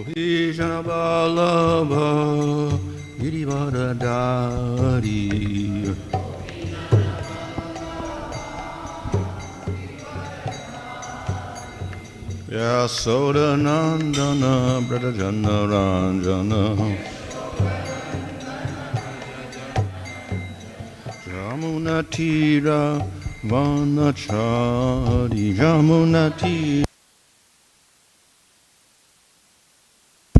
Bhishana Vallabha Girivardhari Yasoda Nandana Bradajana Ranjana Jamunatira Vanachari Jamunatira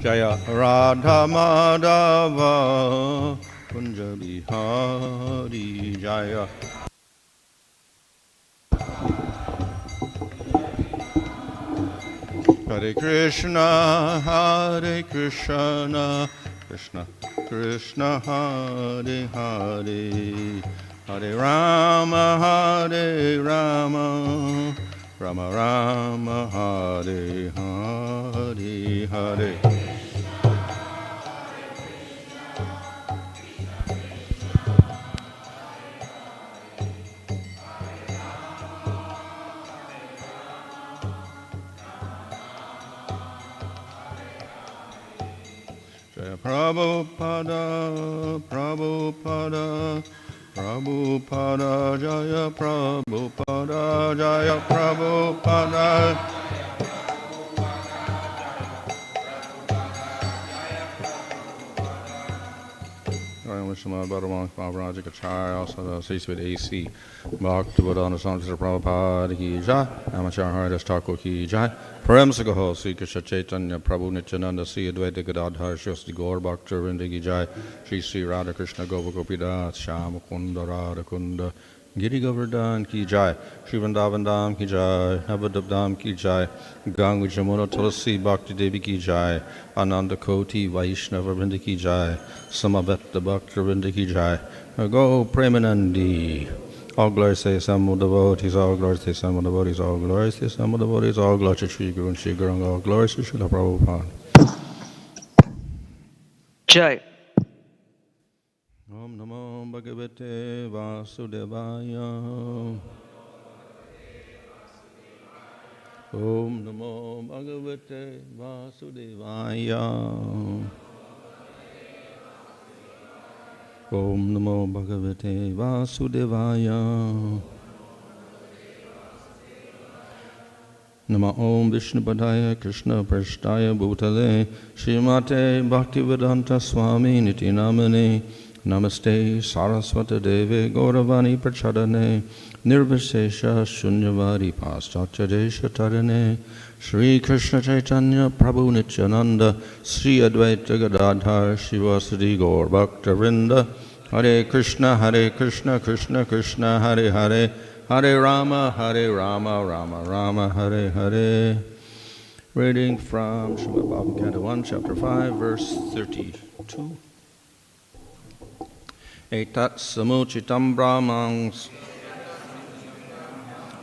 Jaya Radha Madhava Kunja Bihari Jaya Hare Krishna Krishna Krishna Hare Hare Hare Rama Rama Rama Hare Hare Hare Jaya Prabhupada Prabhupada Prabhupada Jaya Prabhupada Jaya Prabhupada Vishnu Bhagavan Prabhupada Kachai also the cease with AC Bhakti Bodhana Saṁsūcitaṁ Prabhupada Ki Jai Amachar Haridas Thakur Ki Jai Prem Sagaho Śrī Kṛṣṇa Chaitanya Prabhu Nityananda Śrī Advaita Gadadhar Shri Gaur Bhakta Vrinda Ki Jai Śrī Radha Krishna Gopa Gopidas Shyama Kunda Radha Kunda Giri Govardhan Ki Jai Shri Vrindavan Dham Ki Jai Navadvip Dham Ki Jai Ganga Jamuna Tulasi Bhakti Devi Ki Jai Ananda Koti Vaishnava Vrinda Ki Jai Samaveta Bhakta Vrinda Ki Jai Go Premanandi All glories to some devotees, all glories to some devotees, all glories to some devotees, all glories to Shri Guru and Shri Guranga, all glories to Srila Prabhupada. Jai. Om Namo Bhagavate Vasudevaya. Om Namo Bhagavate Vasudevaya. Om Namo Bhagavate Vasudevaya. Nama Om Vishnupadaya Krishna Prashtaya Bhutale Srimate Bhaktivedanta Swami Niti Namane Namaste Saraswata Deve Gauravani Prachadane Nirvishesha Shunyavadi Paschatya Tarane Śrī Kṛṣṇa Chaitanya Prabhu Nityananda Śrī Advaita Gadadhar Shivasadi Gaur Bhakta Vrinda Hare Krishna Krishna Krishna Hare Hare Hare Rama Rama Rama Hare Hare. Reading from Srimad Bhagavatam Canto 1 Chapter 5 Verse 32. Etat saṁsūcitam brahmaṁs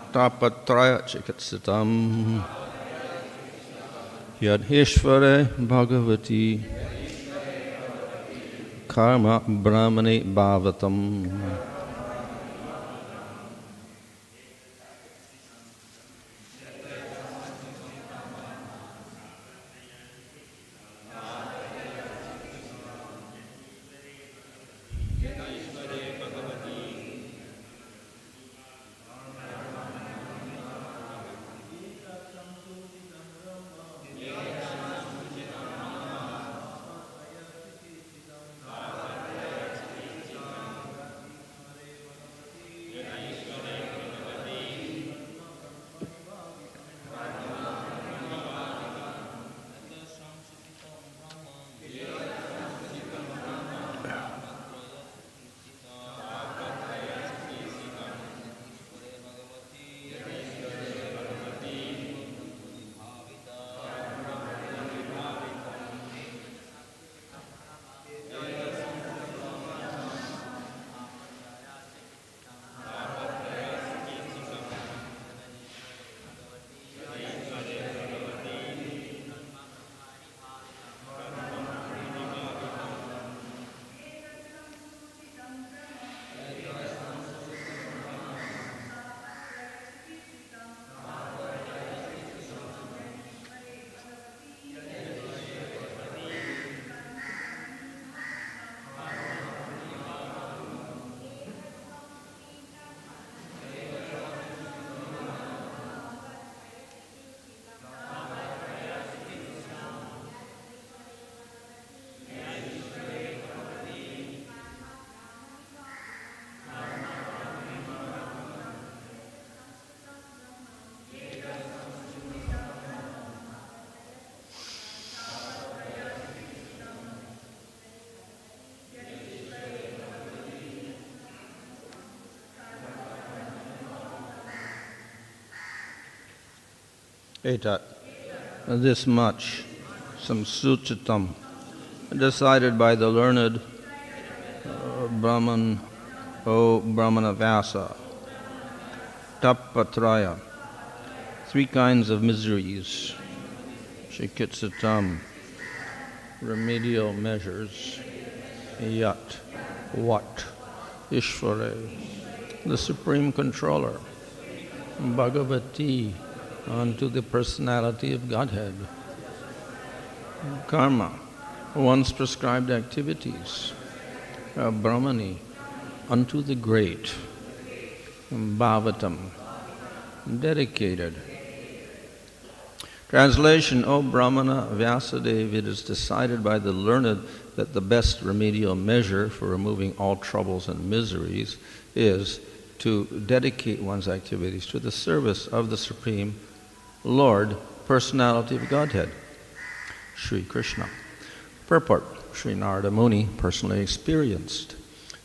tāpa-traya-cikitsitam yad īśvare bhagavati karma brahmaṇi bhāvitam. etat, this much, saṁsūcitam, decided by the learned Brahman, O Brāhmaṇa Vyāsa, tāpa-traya, 3 kinds of miseries, cikitsitam, remedial measures, yat, what, īśvare, the Supreme Controller, bhagavati, unto the Personality of Godhead, karma, one's prescribed activities, brahmaṇi, unto the great, bhāvitam, dedicated. Translation, O Brāhmaṇa Vyāsadeva, it is decided by the learned that the best remedial measure for removing all troubles and miseries is to dedicate one's activities to the service of the Supreme Lord, Personality of Godhead, Śrī Kṛṣṇa. Purport, Śrī Nārada Muni personally experienced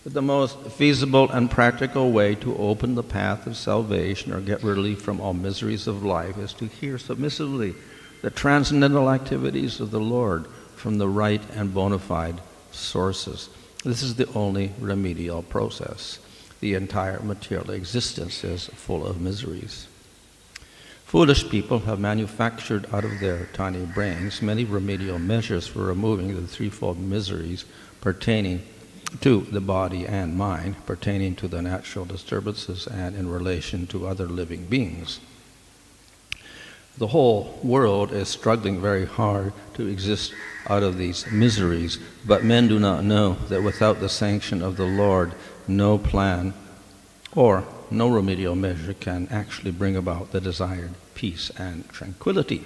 that the most feasible and practical way to open the path of salvation or get relief from all miseries of life is to hear submissively the transcendental activities of the Lord from the right and bona fide sources. This is the only remedial process. The entire material existence is full of miseries. Foolish people have manufactured out of their tiny brains many remedial measures for removing the threefold miseries pertaining to the body and mind, pertaining to the natural disturbances and in relation to other living beings. The whole world is struggling very hard to exist out of these miseries, but men do not know that without the sanction of the Lord, no plan or no remedial measure can actually bring about the desired peace and tranquility.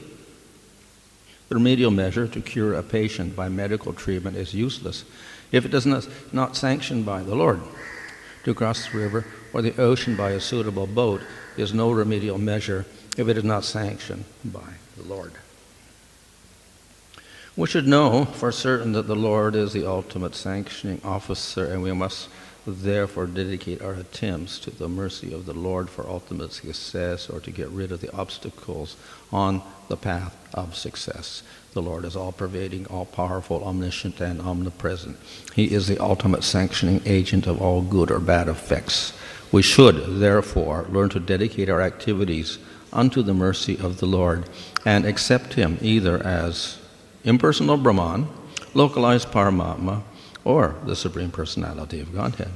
The remedial measure to cure a patient by medical treatment is useless if it is not sanctioned by the Lord. To cross the river or the ocean by a suitable boat is no remedial measure if it is not sanctioned by the Lord. We should know for certain that the Lord is the ultimate sanctioning officer, and we must therefore dedicate our attempts to the mercy of the Lord for ultimate success, or to get rid of the obstacles on the path of success. The Lord is all-pervading, all-powerful, omniscient, and omnipresent. He is the ultimate sanctioning agent of all good or bad effects. We should, therefore, learn to dedicate our activities unto the mercy of the Lord and accept Him either as impersonal Brahman, localized Paramatma, or the Supreme Personality of Godhead.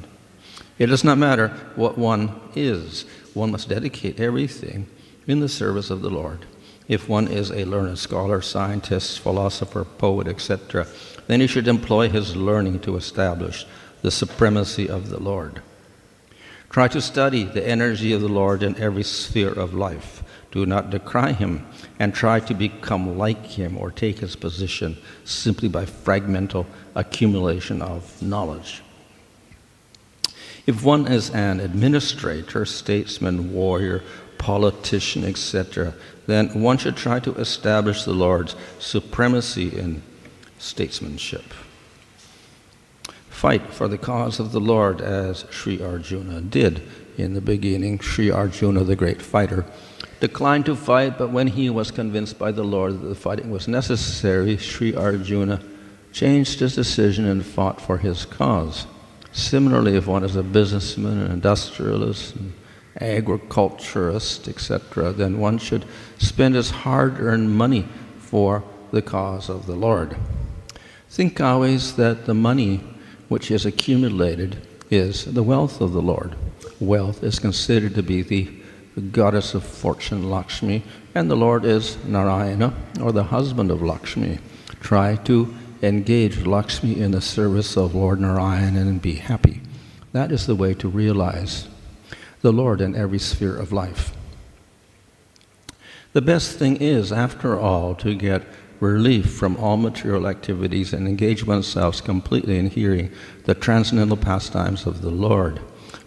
It does not matter what one is. One must dedicate everything in the service of the Lord. If one is a learned scholar, scientist, philosopher, poet, etc., then he should employ his learning to establish the supremacy of the Lord. Try to study the energy of the Lord in every sphere of life. Do not decry Him and try to become like Him or take His position simply by fragmental accumulation of knowledge. If one is an administrator, statesman, warrior, politician, etc., then one should try to establish the Lord's supremacy in statesmanship. Fight for the cause of the Lord as Śrī Arjuna did. In the beginning, Śrī Arjuna, the great fighter, declined to fight, but when he was convinced by the Lord that the fighting was necessary, Śrī Arjuna changed his decision and fought for his cause. Similarly, if one is a businessman, an industrialist, an agriculturist, etc., then one should spend his hard-earned money for the cause of the Lord. Think always that the money which is accumulated is the wealth of the Lord. Wealth is considered to be the goddess of fortune, Lakshmi, and the Lord is Nārāyaṇa, or the husband of Lakshmi. Try to engage Lakshmi in the service of Lord Nārāyaṇa and be happy. That is the way to realize the Lord in every sphere of life. The best thing is, after all, to get relief from all material activities and engage oneself completely in hearing the transcendental pastimes of the Lord.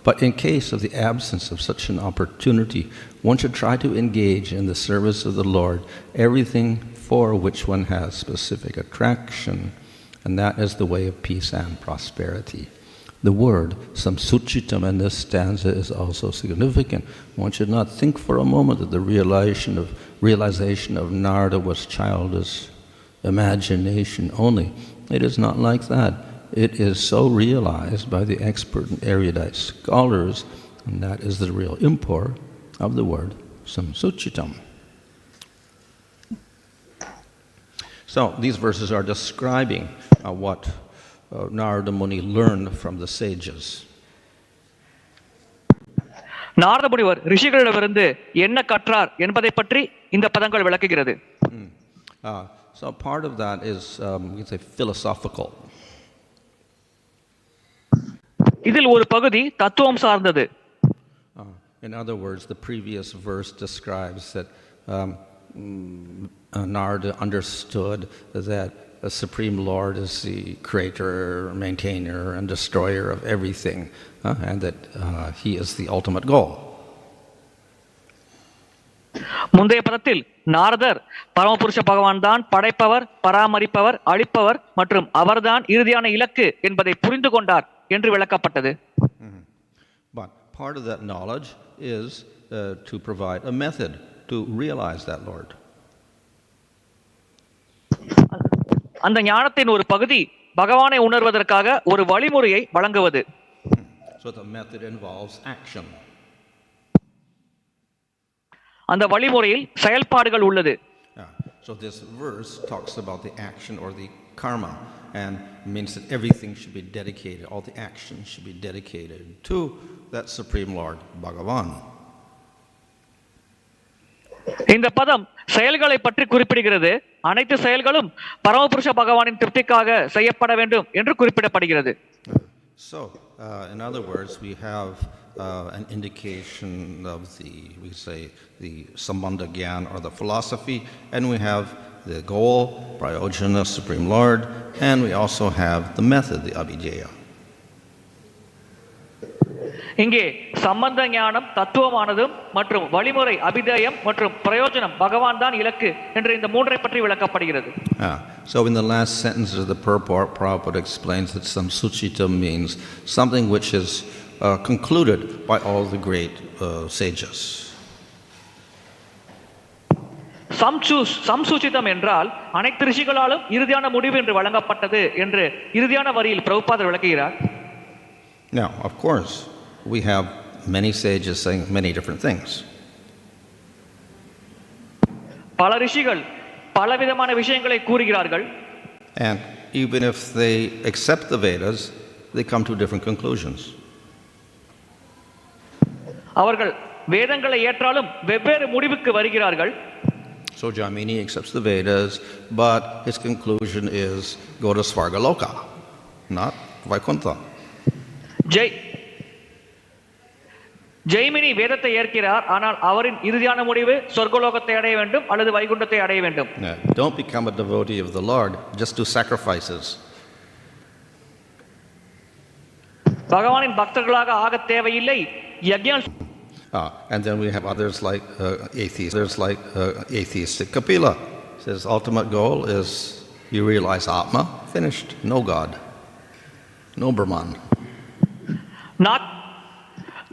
But in case of the absence of such an opportunity, one should try to engage in the service of the Lord everything for which one has specific attraction, and that is the way of peace and prosperity. The word saṁsūcitam in this stanza is also significant. One should not think for a moment that the realization of Narada was childish imagination only. It is not like that. It is so realized by the expert and erudite scholars, and that is the real import of the word saṁsūcitam. So these verses are describing what Nārada Muni learned from the sages. Narada முனிவர் ரிஷிகளிடமிருந்து என்ன கற்றார் என்பதை பற்றி இந்த பதங்கள் விளக்குகிறது. So part of that is you can say philosophical. இதில் ஒரு பகுதி தத்துவம் சார்ந்தது. In other words, the previous verse describes that Narada understood that the Supreme Lord is the creator, maintainer, and destroyer of everything, and that he is the ultimate goal. முந்தைய பதத்தில் நாரதர் பரமபுருஷ பகவான் தான் படைப்பவர், பராமரிப்பவர், அழிப்பவர் மற்றும் அவர்தான் இறுதியான இலக்கு என்பதை புரிந்து கொண்டார் என்று விளக்கப்பட்டது. But part of that knowledge is to provide a method to realize that Lord. அந்த ஞானத்தின் ஒரு பகுதி பகவானை உணர்வதற்காக ஒரு வழிமுறையை வழங்குவது. So the method involves action. அந்த வழிமுறையில் செயல்பாடுகள் உள்ளது. So this verse talks about the action or the karma, and means that everything should be dedicated, all the actions should be dedicated to that Supreme Lord, Bhagavan. இந்த பதம் செயல்களை பற்றி குறிப்பிடுகிறது. அனைத்து செயல்களும் பரமபுருஷ பகவானின் திருப்திக்காக செய்யப்பட வேண்டும் என்று குறிப்பிடப்படுகிறது. So, in other words, we have an indication of the sambandha gyan or the philosophy, and we have the goal, prayojana, Supreme Lord, and we also have the method, the abhidheya. இங்கே சம்பந்த ஞானம் தத்துவமானதும் மற்றும் வழிமுறை அபிதேயம் மற்றும் பிரயோஜனம் பகவான் தான் இலக்கு என்று இந்த மூன்றை பற்றி விளக்கப்படுகிறது. So in the last sentence of the Purport, Prabhupada explains that saṁsūcitam means something which is concluded by all the great sages. saṁsūcitam என்றால் அனைத்து ரிஷிகளாலும் இறுதியான முடிவு என்று வழங்கப்பட்டது என்று இறுதியான வரியில் பிரபுபாதர் விளக்குகிறார். Now, of course, we have many sages saying many different things. பல ரிஷிகள் பலவிதமான விஷயங்களை கூறுகிறார்கள். And even if they accept the Vedas, they come to different conclusions. அவர்கள் வேதங்களை ஏற்றாலும் வெவ்வேறு முடிவுக்கு வருகிறார்கள். So Jaimini accepts the Vedas, but his conclusion is go to Svargaloka, not Vaikuntha. Jaimini வேதத்தை ஏற்கிறார், ஆனால் அவரின் இறுதியான முடிவு சொர்க்கலோகத்தை அடைய வேண்டும் அல்லது வைகுண்டத்தை அடைய வேண்டும். Don't become a devotee of the Lord, just do sacrifices. பகவானின் பக்தர்களாக ஆக தேவையில்லை, யஜ்ஞம். And then we have others like atheistic Kapila. Says ultimate goal is you realize Atma, finished, no God, no Brahman.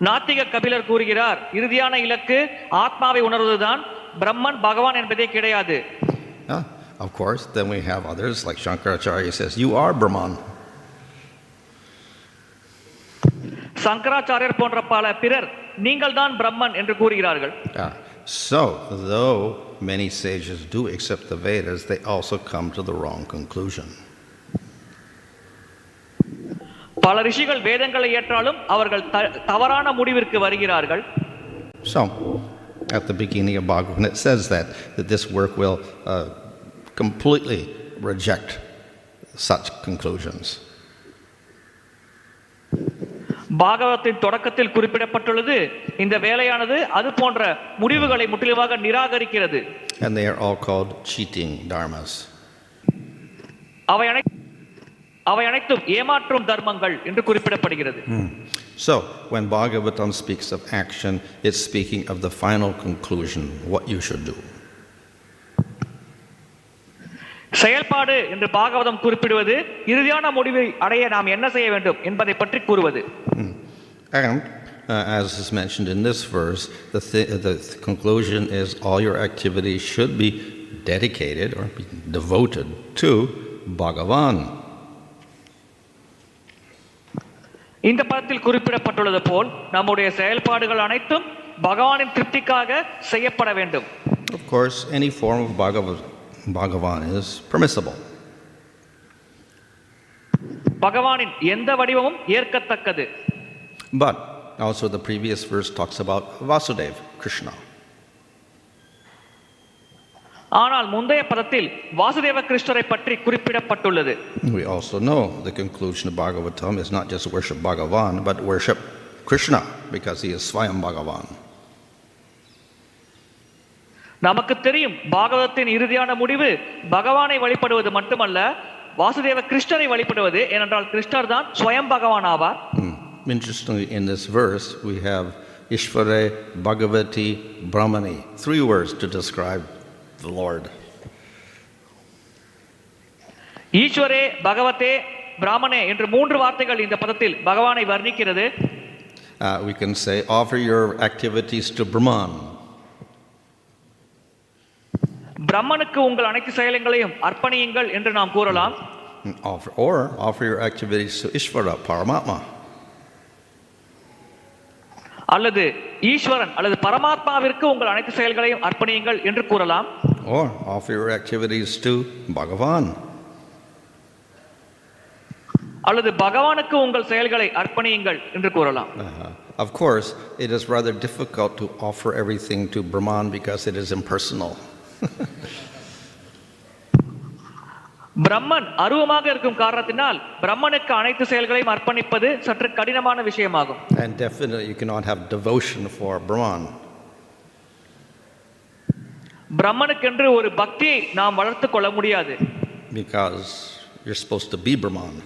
நாத்திக கபிலர் கூறுகிறார், இறுதியான இலக்கு ஆத்மாவை உணர்வதுதான், பிரம்மன் பகவான் என்பதே கிடையாது. Of course, then we have others like Shankaracharya says you are Brahman. சங்கராச்சாரியர் போன்ற பல பிறர் நீங்கள் தான் பிரம்மன் என்று கூறுகிறார்கள். So, though many sages do accept the Vedas, they also come to the wrong conclusion. பல ரிஷிகள் வேதங்களை ஏற்றாலும் அவர்கள் தவறான முடிவிற்கு வருகிறார்கள். So, at the beginning of Bhagavatam, it says that this work will completely reject such conclusions. பாகவத்தின் தொடக்கத்தில் குறிப்பிடப்பட்டுள்ளது, இந்த வேலையானது அது போன்ற முடிவுகளை முற்றிலுமாக நிராகரிக்கிறது. And they are all called cheating dharmas. அவை அனைத்தும் ஏமாற்றும் தர்மங்கள் என்று குறிப்பிடப்படுகிறது. So, when Bhagavatam speaks of action, it's speaking of the final conclusion, what you should do. செயல்பாடு என்று பாகவதம் குறிப்பிடுவது இறுதியான முடிவை அடைய நாம் என்ன செய்ய வேண்டும் என்பதை பற்றி கூறுவது. And as is mentioned in this verse, the conclusion is all your activities should be dedicated or be devoted to Bhagavan. இந்த பதத்தில் குறிப்பிடப்பட்டுள்ளது போல் நம்முடைய செயல்பாடுகள் அனைத்தும் பகவானின் திருப்திக்காக செய்யப்பட வேண்டும். Of course, any form of Bhagavan is permissible. பகவானின் எந்த வடிவமும் ஏற்கத்தக்கது. But also the previous verse talks about Vāsadeva, Krishna. ஆனால் முந்தைய பதத்தில் வாசுதேவ கிருஷ்ணரை பற்றி குறிப்பிடப்பட்டுள்ளது. We also know the conclusion of bhagavatam is not just worship Bhagavan, but worship Krishna, because he is Swayam Bhagavan. நமக்கு தெரியும் பாகவதத்தின் இறுதியான முடிவு பகவானை வழிபடுவது மட்டுமல்ல, வாசுதேவ கிருஷ்ணரை வழிபடுவது. ஏனென்றால் கிருஷ்ணர் தான் ஸ்வயம் பகவான் ஆவார். Interestingly, in this verse we have īśvare, bhagavati, brahmaṇi, 3 words to describe the Lord. ஈஸ்வரே, பகவதே, பிராமணே என்று 3 வார்த்தைகள் இந்த பதத்தில் பகவானை வர்ணிக்கிறது. We can say offer your activities to Brahman. பிரம்மனுக்கு உங்கள் அனைத்து செயல்களையும் அர்ப்பணியுங்கள் என்று நாம் கூறலாம். Offer your activities to īśvara, Paramatma. அல்லது ஈஸ்வரன் அல்லது பரமாத்மாவிற்கு உங்கள் அனைத்து செயல்களையும் அர்ப்பணியுங்கள் என்று கூறலாம். Or offer your activities to Bhagavan. அல்லது பகவானுக்கு உங்கள் செயல்களை அர்ப்பணியுங்கள் என்று கூறலாம். Of course, it is rather difficult to offer everything to Brahman because it is impersonal. பிரம்மன் அருவமாக இருக்கும் காரணத்தினால் பிரம்மனுக்கு அனைத்து செயல்களையும் அர்ப்பணிப்பது சற்று கடினமான விஷயமாகும். And definitely you cannot have devotion for Brahman. பிரம்மனுக்கென்று ஒரு பக்தியை நாம் வளர்த்துக் கொள்ள முடியாது. Because you're supposed to be Brahman.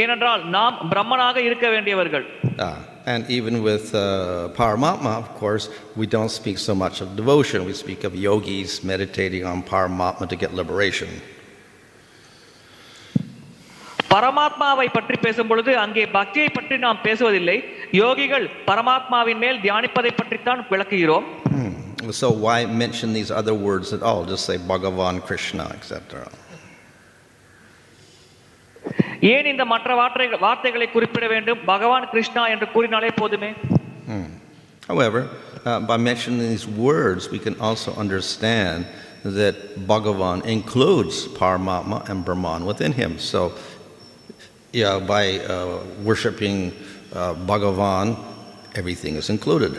ஏனென்றால் நாம் பிரம்மனாக இருக்க வேண்டியவர்கள். And even with Paramatma, of course, we don't speak so much of devotion. We speak of yogis meditating on Paramatma to get liberation. பரமாத்மாவை பற்றி பேசும் பொழுது அங்கே பக்தியை பற்றி நாம் பேசுவதில்லை. யோகிகள் பரமாத்மாவின் மேல் தியானிப்பதை பற்றித்தான் விளக்குகிறோம். So why mention these other words at all? Just say Bhagavan, Krishna, etc. ஏன் இந்த மற்ற வார்த்தைகளை குறிப்பிட வேண்டும்? பகவான் கிருஷ்ணா என்று கூறினாலே போதுமே. However, by mentioning these words, we can also understand that Bhagavan includes Paramatma and Brahman within him. So, by worshipping Bhagavan, everything is included.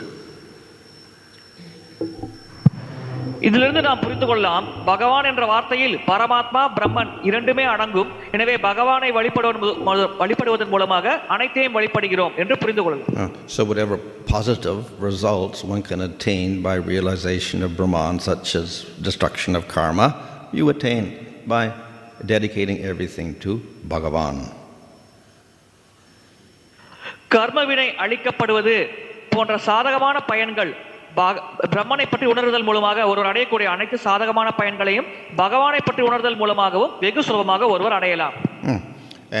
இதிலிருந்து நாம் புரிந்து கொள்ளலாம், பகவான் என்ற வார்த்தையில் பரமாத்மா பிரம்மன் இரண்டுமே அடங்கும். எனவே பகவானை வழிபடுவதன் மூலமாக அனைத்தையும் வழிபடுகிறோம் என்று புரிந்து கொள்ளலாம். So whatever positive results one can attain by realization of Brahman, such as destruction of karma, you attain by dedicating everything to Bhagavan. கர்மவினை அழிக்கப்படுவது போன்ற சாதகமான பயன்கள் பிரம்மனை பற்றி உணர்தல் மூலமாக ஒருவர் அடையக்கூடிய அனைத்து சாதகமான பயன்களையும் பகவானை பற்றி உணர்தல் மூலமாகவும் வெகு சுலபமாக ஒருவர் அடையலாம்.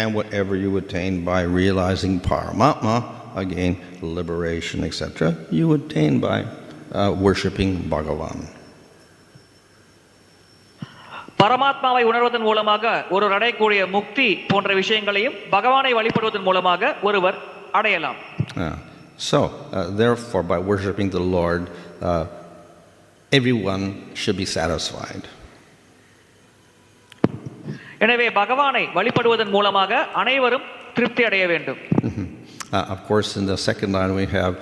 And whatever you attain by realizing Paramatma, again liberation, etc., you attain by worshipping Bhagavan. பரமாத்மாவை உணர்வதன் மூலமாக ஒருவர் அடையக்கூடிய முக்தி போன்ற விஷயங்களையும் பகவானை வழிபடுவதன் மூலமாக ஒருவர் அடையலாம். So, therefore, by worshipping the Lord, everyone should be satisfied. எனவே பகவானை வழிபடுவதன் மூலமாக அனைவரும் திருப்தி அடைய வேண்டும். Of course, in the second line we have,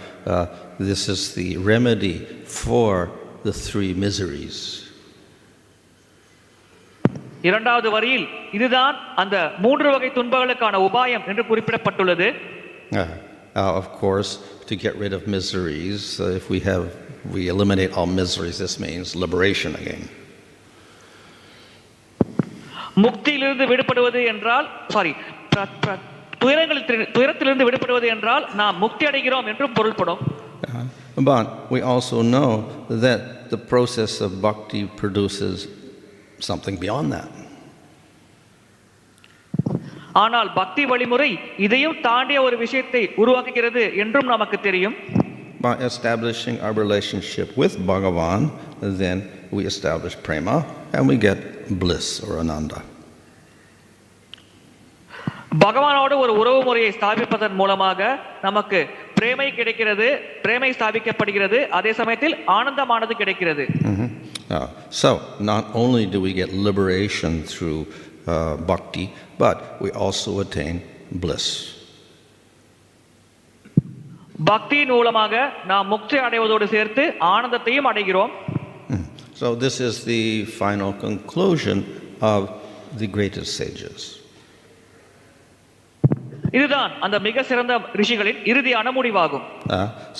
this is the remedy for the 3 miseries. இரண்டாவது வரியில் இதுதான் அந்த 3 வகை துன்பங்களுக்கான உபாயம் என்று குறிப்பிடப்பட்டுள்ளது. Of course, to get rid of miseries, if we eliminate all miseries, this means liberation again. முக்தியிலிருந்து விடுபடுவது என்றால் துயரத்திலிருந்து விடுபடுவது என்றால் நாம் முக்தி அடைகிறோம் என்று பொருள்படும். But we also know that the process of bhakti produces something beyond that. ஆனால் பக்தி வழிமுறை இதையும் தாண்டிய ஒரு விஷயத்தை உருவாக்குகிறது என்றும் நமக்கு தெரியும். By establishing our relationship with Bhagavan, then we establish prema and we get bliss or ananda. பகவானோடு ஒரு உறவு முறையை ஸ்தாபிப்பதன் மூலமாக நமக்கு பிரேமை கிடைக்கிறது, பிரேமை ஸ்தாபிக்கப்படுகிறது, அதே சமயத்தில் ஆனந்தமானது கிடைக்கிறது. So not only do we get liberation through bhakti, but we also attain bliss. பக்தியின் மூலமாக நாம் முக்தி அடைவதோடு சேர்த்து ஆனந்தத்தையும் அடைகிறோம். So this is the final conclusion of the greatest sages. இதுதான் அந்த மிக சிறந்த ரிஷிகளின் இறுதியான முடிவாகும்.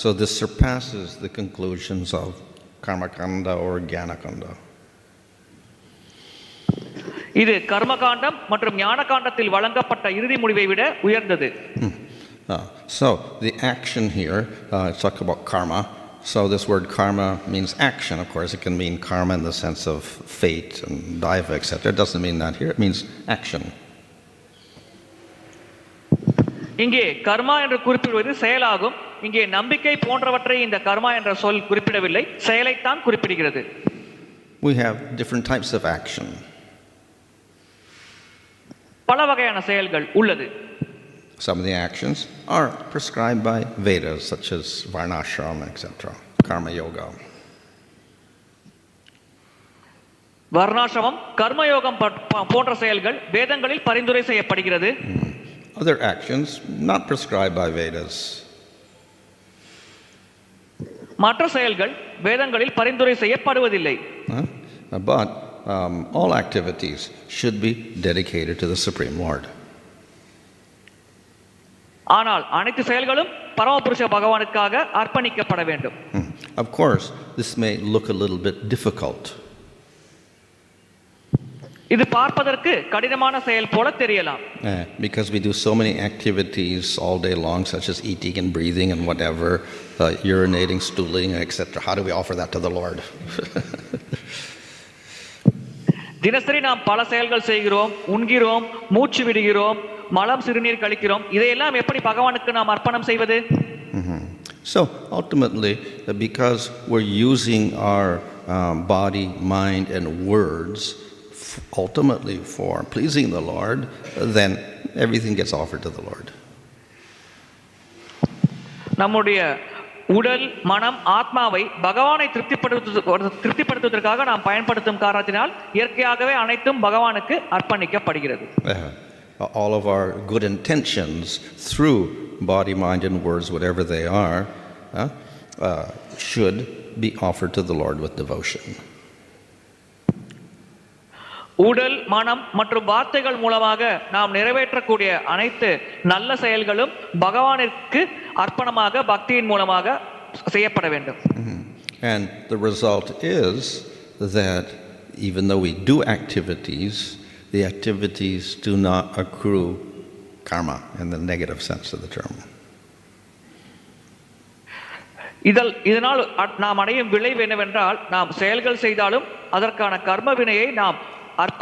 So this surpasses the conclusions of karmakanda or jnanakanda. இது கர்மகாண்டம் மற்றும் ஞானகாண்டத்தில் வழங்கப்பட்ட இறுதி முடிவை விட உயர்ந்தது. So the action here, let's talk about karma. So this word karma means action. Of course, it can mean karma in the sense of fate and daiva, etc. It doesn't mean that here. It means action. இங்கே கர்மா என்று குறிப்பிடுவது செயலாகும். இங்கே நம்பிக்கை போன்றவற்றை இந்த கர்மா என்ற சொல் குறிப்பிடவில்லை, செயலைத்தான் குறிப்பிடுகிறது. We have different types of action. பல வகையான செயல்கள் உள்ளது. Some of the actions are prescribed by Vedas, such as varnashrama, etc., karma yoga. வர்ணாசிரமம், கர்மயோகம் போன்ற செயல்கள் வேதங்களில் பரிந்துரை செய்யப்படுகிறது. Other actions not prescribed by Vedas. மற்ற செயல்கள் வேதங்களில் பரிந்துரை செய்யப்படுவதில்லை. But all activities should be dedicated to the Supreme Lord. ஆனால் அனைத்து செயல்களும் பரமபுருஷ பகவானுக்காக அர்ப்பணிக்கப்பட வேண்டும். Of course, this may look a little bit difficult. இது பார்ப்பதற்கு கடினமான செயல் போல தெரியலாம். Because we do so many activities all day long, such as eating and breathing and whatever, urinating, stooling, etc. How do we offer that to the Lord? தினசரி நாம் பல செயல்கள் செய்கிறோம், உண்கிறோம், மூச்சு விடுகிறோம், மலம் சிறுநீர் கழிக்கிறோம். இதையெல்லாம் எப்படி பகவானுக்கு நாம் அர்ப்பணம் செய்வது? So ultimately, because we're using our body, mind, and words ultimately for pleasing the Lord, then everything gets offered to the Lord. நம்முடைய உடல், மனம், ஆத்மாவை பகவானை திருப்திப்படுத்துவதற்காக நாம் பயன்படுத்தும் காரணத்தினால் இயற்கையாகவே அனைத்தும் பகவானுக்கு அர்ப்பணிக்கப்படுகிறது. All of our good intentions through body, mind, and words, whatever they are, should be offered to the Lord with devotion. உடல், மனம் மற்றும் வார்த்தைகள் மூலமாக நாம் நிறைவேற்றக்கூடிய அனைத்து நல்ல செயல்களும் பகவானிற்கு அர்ப்பணமாக பக்தியின் மூலமாக செய்யப்பட வேண்டும். And the result is that even though we do activities, the activities do not accrue karma in the negative sense of the term. இதனால் நாம் அடையும் விளைவு என்னவென்றால், நாம் செயல்கள் செய்தாலும் அதற்கான கர்ம வினையை நாம்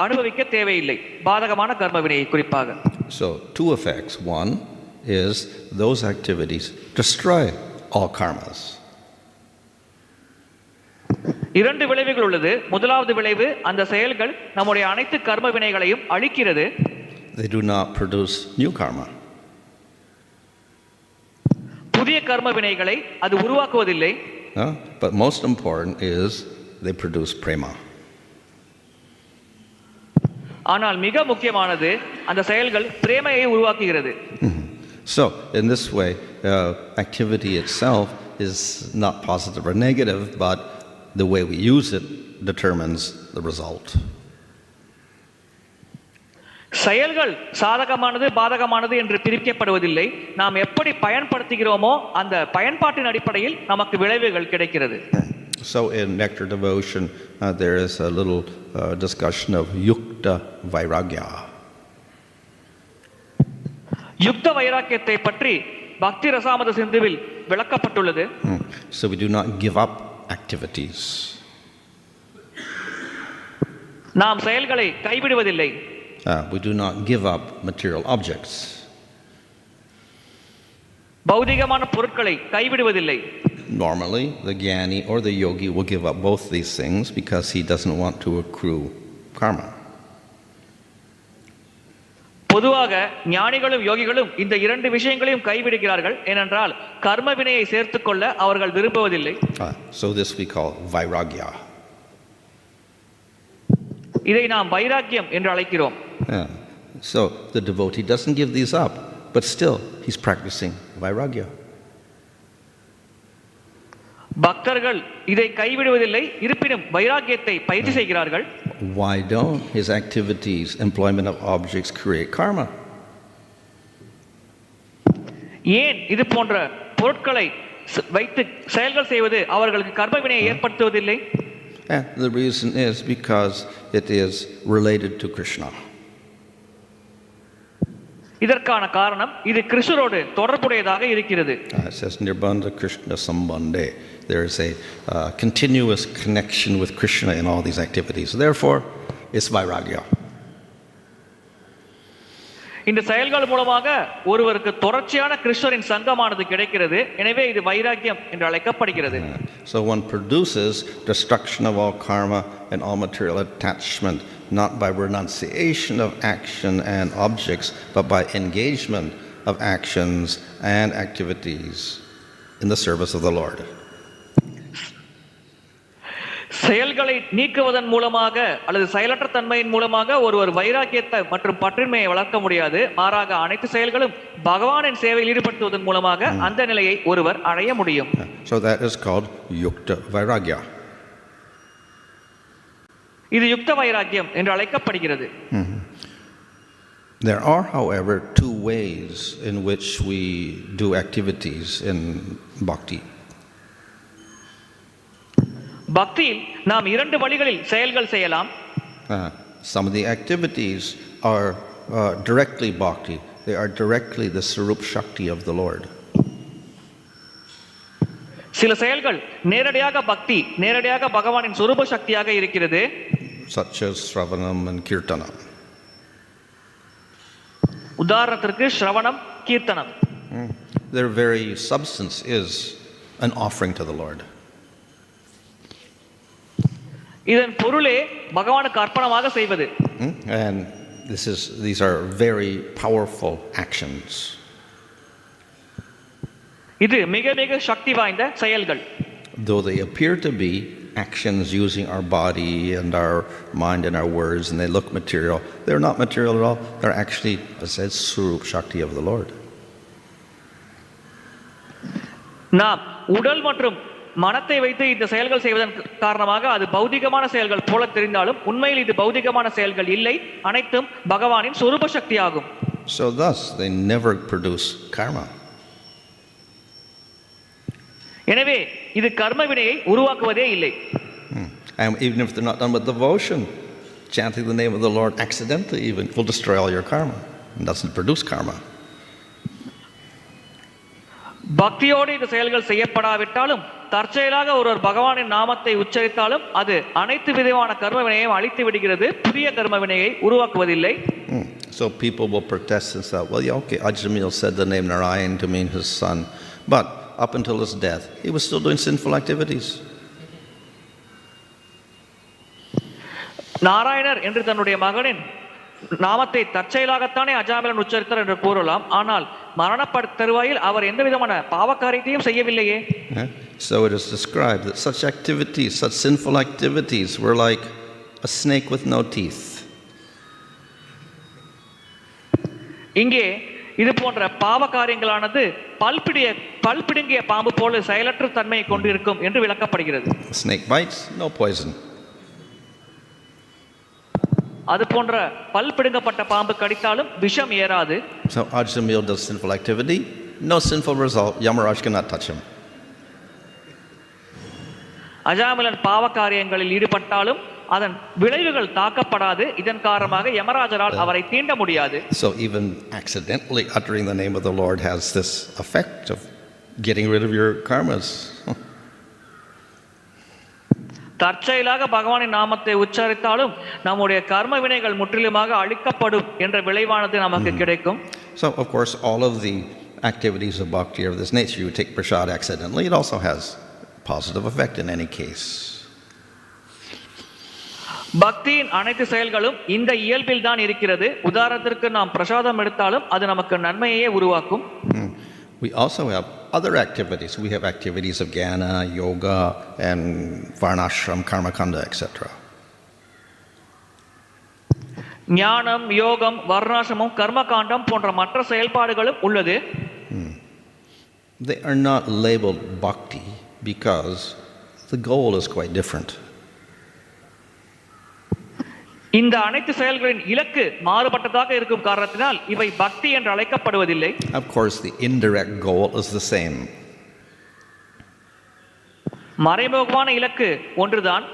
அனுபவிக்க தேவையில்லை, பாதகமான கர்ம வினையை குறிப்பாக. So two effects. One is those activities destroy all karmas. இரண்டு விளைவுகள் உள்ளது. முதலாவது விளைவு, அந்த செயல்கள் நம்முடைய அனைத்து கர்ம வினைகளையும் அழிக்கிறது. They do not produce new karma. புதிய கர்ம வினைகளை அது உருவாக்குவதில்லை. But most important is they produce prema. ஆனால் மிக முக்கியமானது, அந்த செயல்கள் பிரேமையை உருவாக்குகிறது. So in this way, activity itself is not positive or negative, but the way we use it determines the result. செயல்கள் சாதகமானது பாதகமானது என்று பிரிக்கப்படுவதில்லை. நாம் எப்படி பயன்படுத்துகிறோமோ அந்த பயன்பாட்டின் அடிப்படையில் நமக்கு விளைவுகள் கிடைக்கிறது. So in nectar devotion, there is a little discussion of yukta vairagya. யுக்த வைராக்கியத்தை பற்றி பக்தி ரசாமத சிந்துவில் விளக்கப்பட்டுள்ளது. So we do not give up activities. நாம் செயல்களை கைவிடுவதில்லை. We do not give up material objects. பௌதிகமான பொருட்களை கைவிடுவதில்லை. Normally, the jnani or the yogi will give up both these things because he doesn't want to accrue karma. பொதுவாக ஞானிகளும் யோகிகளும் இந்த இரண்டு விஷயங்களையும் கைவிடுகிறார்கள். ஏனென்றால் கர்ம வினையை சேர்த்துக்கொள்ள அவர்கள் விரும்புவதில்லை. So this we call vairagya. இதை நாம் வைராக்கியம் என்று அழைக்கிறோம். So the devotee doesn't give these up, but still he's practicing vairagya. பக்தர்கள் இதை கைவிடுவதில்லை, இருப்பினும் வைராக்கியத்தை பயிற்சி செய்கிறார்கள். Why don't his activities, employment of objects, create karma? ஏன் இது போன்ற பொருட்களை வைத்து செயல்கள் செய்வது அவர்களுக்கு கர்ம வினையை ஏற்படுத்துவதில்லை? And the reason is because it is related to Krishna. இதற்கான காரணம் இது கிருஷ்ணரோடு தொடர்புடையதாக இருக்கிறது. It says nirbandha Krishna sambandhe. There is a continuous connection with Krishna in all these activities. Therefore, it's vairagya. இந்த செயல்கள் மூலமாக ஒருவருக்கு தொடர்ச்சியான கிருஷ்ணரின் சங்கமானது கிடைக்கிறது. எனவே இது வைராக்கியம் என்று அழைக்கப்படுகிறது. So one produces destruction of all karma and all material attachment, not by renunciation of action and objects, but by engagement of actions and activities in the service of the Lord. செயல்களை நீக்குவதன் மூலமாக அல்லது செயலற்ற தன்மையின் மூலமாக ஒருவர் வைராக்கியத்தை மற்றும் பற்றின்மையை வளர்க்க முடியாது. மாறாக அனைத்து செயல்களும் பகவானின் சேவையில் ஈடுபடுத்துவதன் மூலமாக அந்த நிலையை ஒருவர் அடைய முடியும். So that is called yukta vairagya. இது யுக்த வைராக்கியம் என்று அழைக்கப்படுகிறது. There are, however, two ways in which we do activities in bhakti. பக்தியில் நாம் இரண்டு வழிகளில் செயல்கள் செய்யலாம். Some of the activities are directly bhakti. They are directly the Svarupa Shakti of the Lord. சில செயல்கள் நேரடியாக பக்தி, நேரடியாக பகவானின் சொரூப சக்தியாக இருக்கிறது. Such as Shravanam and Kirtanam. உதாரணத்திற்கு ஸ்ரவணம், கீர்த்தனம். Their very substance is an offering to the Lord. இதன் பொருளே பகவானுக்கு அர்ப்பணமாக செய்வது. And these are very powerful actions. இது மிக மிக சக்தி வாய்ந்த செயல்கள். Though they appear to be actions using our body and our mind and our words, and they look material, they're not material at all. They're actually, as I said, Svarupa Shakti of the Lord. நாம் உடல் மற்றும் மனத்தை வைத்து இந்த செயல்கள் செய்வதன் காரணமாக அது பௌதிகமான செயல்கள் போல தெரிந்தாலும் உண்மையில் இது பௌதிகமான செயல்கள் இல்லை, அனைத்தும் பகவானின் சொரூப சக்தி ஆகும். So thus they never produce karma. எனவே இது கர்ம வினையை உருவாக்குவதே இல்லை. And even if they're not done with devotion, chanting the name of the Lord accidentally even will destroy all your karma and doesn't produce karma. பக்தியோடு இந்த செயல்கள் செய்யப்படாவிட்டாலும் தற்செயலாக ஒருவர் பகவானின் நாமத்தை உச்சரித்தாலும் அது அனைத்து விதமான கர்ம வினையையும் அழித்து விடுகிறது, புதிய கர்ம வினையை உருவாக்குவதில்லை. So people will protest and say, well, yeah, okay, Ajamil said the name Narayan to mean his son, but up until his death, he was still doing sinful activities. நாராயணர் என்று தன்னுடைய மகனின் நாமத்தை தற்செயலாகத்தானே அஜாமிலன் உச்சரித்தார் என்று கூறலாம். ஆனால் மரணப்பட தருவாயில் அவர் எந்த விதமான பாவகாரியத்தையும் செய்யவில்லையே. So it is described that such activities, such sinful activities were like a snake with no teeth. இங்கே இது போன்ற பாவ காரியங்களானது பல்பிடுங்கிய பாம்பு போல செயலற்ற தன்மையை கொண்டிருக்கும் என்று விளக்கப்படுகிறது. Snake bites, no poison. அது போன்ற பல் பிடுங்கப்பட்ட பாம்பு கடித்தாலும் விஷம் ஏறாது. So Ajamil does sinful activity, no sinful result. Yamaraj cannot touch him. அஜாமிலன் பாவ காரியங்களில் ஈடுபட்டாலும் அதன் விளைவுகள் தாக்கப்படாது. இதன் காரணமாக யமராஜரால் அவரை தீண்ட முடியாது. So even accidentally uttering the name of the Lord has this effect of getting rid of your karmas. தற்செயலாக பகவானின் நாமத்தை உச்சரித்தாலும் நம்முடைய கர்ம வினைகள் முற்றிலுமாக அழிக்கப்படும் என்ற விளைவானது நமக்கு கிடைக்கும். So of course all of the activities of bhakti are of this nature. You take prasad accidentally, it also has positive effect in any case. பக்தியின் அனைத்து செயல்களும் இந்த இயல்பில் தான் இருக்கிறது. உதாரணத்திற்கு நாம் பிரசாதம் எடுத்தாலும் அது நமக்கு நன்மையே உருவாக்கும். We also have other activities. We have activities of jnana, yoga, and varnashram, karmakanda, etc. ஞானம், யோகம், வர்ணாசிரமம், கர்மகாண்டம் போன்ற மற்ற செயல்பாடுகளும் உள்ளது. They are not labeled bhakti because the goal is quite different. இந்த அனைத்து செயல்களின் இலக்கு மாறுபட்டதாக இருக்கும் காரணத்தினால் இவை பக்தி என்று அழைக்கப்படுவதில்லை. Of course, the indirect goal is the same. மறைமுகமான இலக்கு ஒன்றுதான்.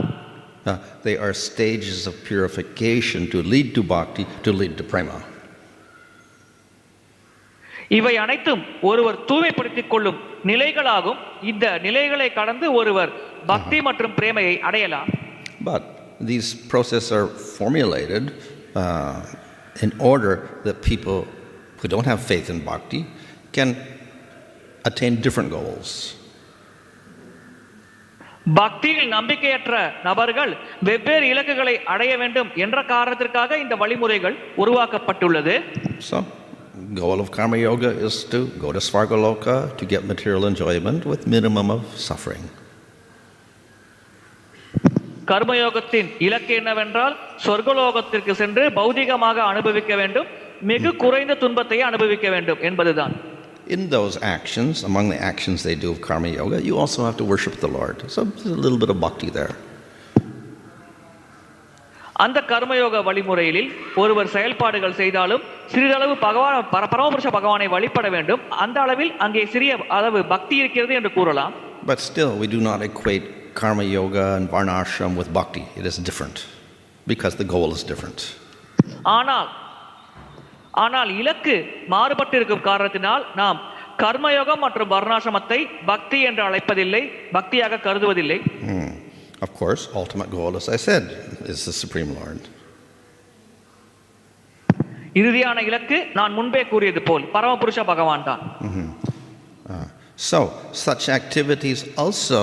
They are stages of purification to lead to bhakti, to lead to prema. இவை அனைத்தும் ஒருவர் தூய்மைப்படுத்திக் கொள்ளும் நிலைகளாகும். இந்த நிலைகளை கடந்து ஒருவர் பக்தி மற்றும் பிரேமையை அடையலாம். But these processes are formulated in order that people who don't have faith in bhakti can attain different goals. பக்தியில் நம்பிக்கையற்ற நபர்கள் வெவ்வேறு இலக்குகளை அடைய வேண்டும் என்ற காரணத்திற்காக இந்த வழிமுறைகள் உருவாக்கப்பட்டுள்ளது. So, goal of karma yoga is to go to Svargaloka to get material enjoyment with minimum of suffering. கர்மயோகத்தின் இலக்கு என்னவென்றால் சொர்க்கலோகத்திற்கு சென்று பௌதிகமாக அனுபவிக்க வேண்டும், மிக குறைந்த துன்பத்தை அனுபவிக்க வேண்டும் என்பதுதான். In those actions, among the actions they do of karma yoga, you also have to worship the Lord. So there's a little bit of bhakti there. அந்த கர்மயோக வழிமுறையில் ஒருவர் செயல்பாடுகள் செய்தாலும் சிறிதளவு பரமபுருஷ பகவானை வழிபட வேண்டும். அந்த அளவில் அங்கே சிறிய அளவு பக்தி இருக்கிறது என்று கூறலாம். But still, we do not equate karma yoga and varnashram with bhakti. It is different because the goal is different. ஆனால் இலக்கு மாறுபட்டு இருக்கும் காரணத்தினால் நாம் கர்மயோகம் மற்றும் வர்ணாசிரமத்தை பக்தி என்று அழைப்பதில்லை, பக்தியாக கருதுவதில்லை. Of course, ultimate goal, as I said, is the Supreme Lord. இறுதியான இலக்கு நான் முன்பே கூறியது போல் பரமபுருஷ பகவான் தான். So, such activities also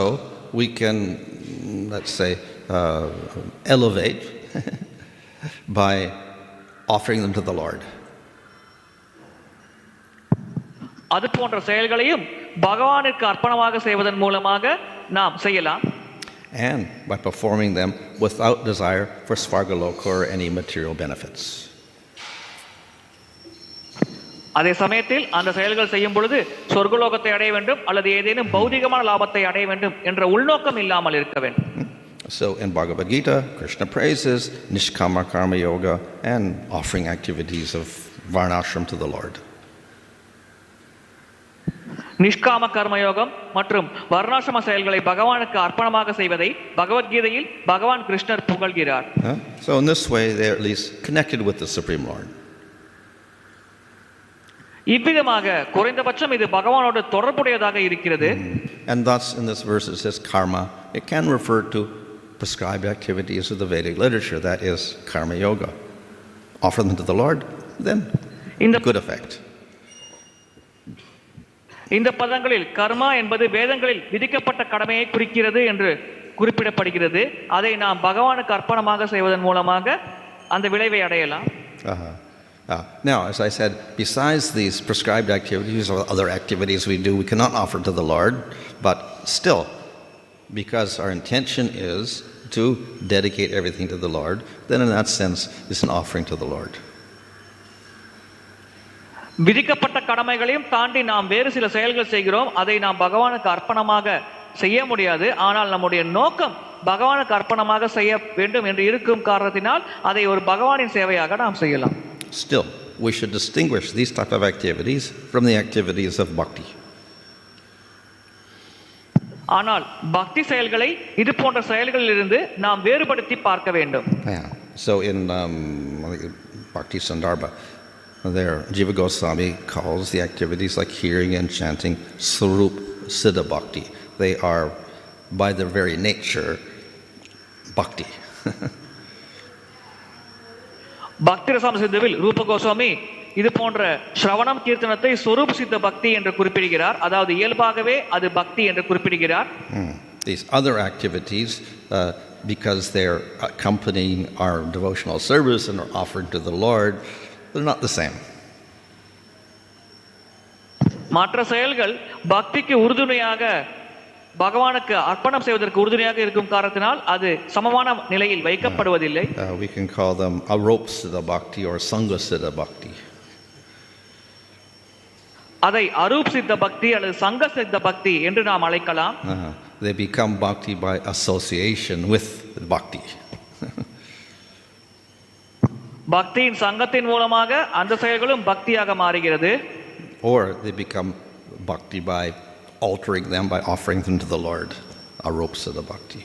we can, let's say, elevate by offering them to the Lord. அது போன்ற செயல்களையும் பகவானுக்கு அர்ப்பணமாக செய்வதன் மூலமாக நாம் செய்யலாம். And by performing them without desire for Svargaloka or any material benefits. அதே சமயத்தில் அந்த செயல்கள் செய்யும் பொழுது சொர்க்கலோகத்தை அடைய வேண்டும் அல்லது ஏதேனும் பௌதிகமான லாபத்தை அடைய வேண்டும் என்ற உள்நோக்கம் இல்லாமல் இருக்க வேண்டும். So in Bhagavad Gita, Krishna praises Nishkama Karma Yoga and offering activities of Varnashram to the Lord. நிஷ்காம கர்மயோகம் மற்றும் வர்ணாசிரம செயல்களை பகவானுக்கு அர்ப்பணமாக செய்வதை பகவத்கீதையில் பகவான் கிருஷ்ணர் புகழ்கிறார். So in this way they are at least connected with the Supreme Lord. இவ்விதமாக குறைந்தபட்சம் இது பகவானோடு தொடர்புடையதாக இருக்கிறது. And thus in this verse it says karma. It can refer to prescribed activities of the Vedic literature, that is karma yoga. Offer them to the Lord, then good effect. இந்த பதங்களில் கர்மா என்பது வேதங்களில் விதிக்கப்பட்ட கடமையை குறிக்கிறது என்று குறிப்பிடப்படுகிறது. அதை நாம் பகவானுக்கு அர்ப்பணமாக செய்வதன் மூலமாக அந்த விளைவை அடையலாம். Now, as I said, besides these prescribed activities or other activities we do, we cannot offer to the Lord, but still, because our intention is to dedicate everything to the Lord, then in that sense, it's an offering to the Lord. விதிக்கப்பட்ட கடமைகளையும் தாண்டி நாம் வேறு சில செயல்கள் செய்கிறோம். அதை நாம் பகவானுக்கு அர்ப்பணமாக செய்ய முடியாது. ஆனால் நம்முடைய நோக்கம் பகவானுக்கு அர்ப்பணமாக செய்ய வேண்டும் என்று இருக்கும் காரணத்தினால் அதை ஒரு பகவானின் சேவையாக நாம் செய்யலாம். Still, we should distinguish these type of activities from the activities of bhakti. ஆனால் பக்தி செயல்களை இது போன்ற செயல்களிலிருந்து நாம் வேறுபடுத்தி பார்க்க வேண்டும். So in Bhakti Sandarbha, there Jiva Goswami calls the activities like hearing and chanting Svarupa Siddha Bhakti. They are by their very nature bhakti. பக்தி ரசம் சித்தவில் ரூப கோஸ்வாமி இது போன்ற ஸ்ரவணம் கீர்த்தனத்தை ஸ்வரூப சித்த பக்தி என்று குறிப்பிடுகிறார். அதாவது இயல்பாகவே அது பக்தி என்று குறிப்பிடுகிறார். These other activities, because they're accompanying our devotional service and are offered to the Lord, they're not the same. மற்ற செயல்கள் பக்திக்கு உறுதுணையாக பகவானுக்கு அர்ப்பணம் செய்வதற்கு உறுதுணையாக இருக்கும் காரணத்தினால் அது சமமான நிலையில் வைக்கப்படுவதில்லை. We can call them Aropa Siddha Bhakti or Sanga Siddha Bhakti. அதை அரூப் சித்த பக்தி அல்லது சங்க சித்த பக்தி என்று நாம் அழைக்கலாம். They become bhakti by association with bhakti. பக்தியின் சங்கத்தின் மூலமாக அந்த செயல்களும் பக்தியாக மாறுகிறது. Or they become bhakti by altering them, by offering them to the Lord. Aropa Siddha Bhakti.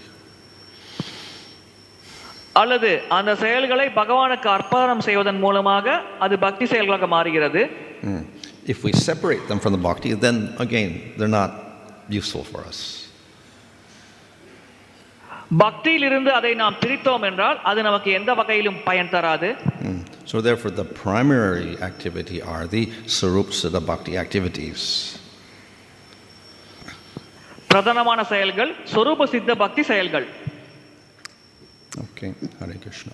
அல்லது அந்த செயல்களை பகவானுக்கு அர்ப்பணம் செய்வதன் மூலமாக அது பக்தி செயல்களாக மாறுகிறது. If we separate them from the bhakti, then again they're not useful for us. பக்தியிலிருந்து அதை நாம் பிரித்தோம் என்றால் அது நமக்கு எந்த வகையிலும் பயன் தராது. So therefore the primary activity are the Svarupa Siddha Bhakti activities. பிரதானமான செயல்கள் ஸ்வரூப சித்த பக்தி செயல்கள். Okay, Hare Krishna.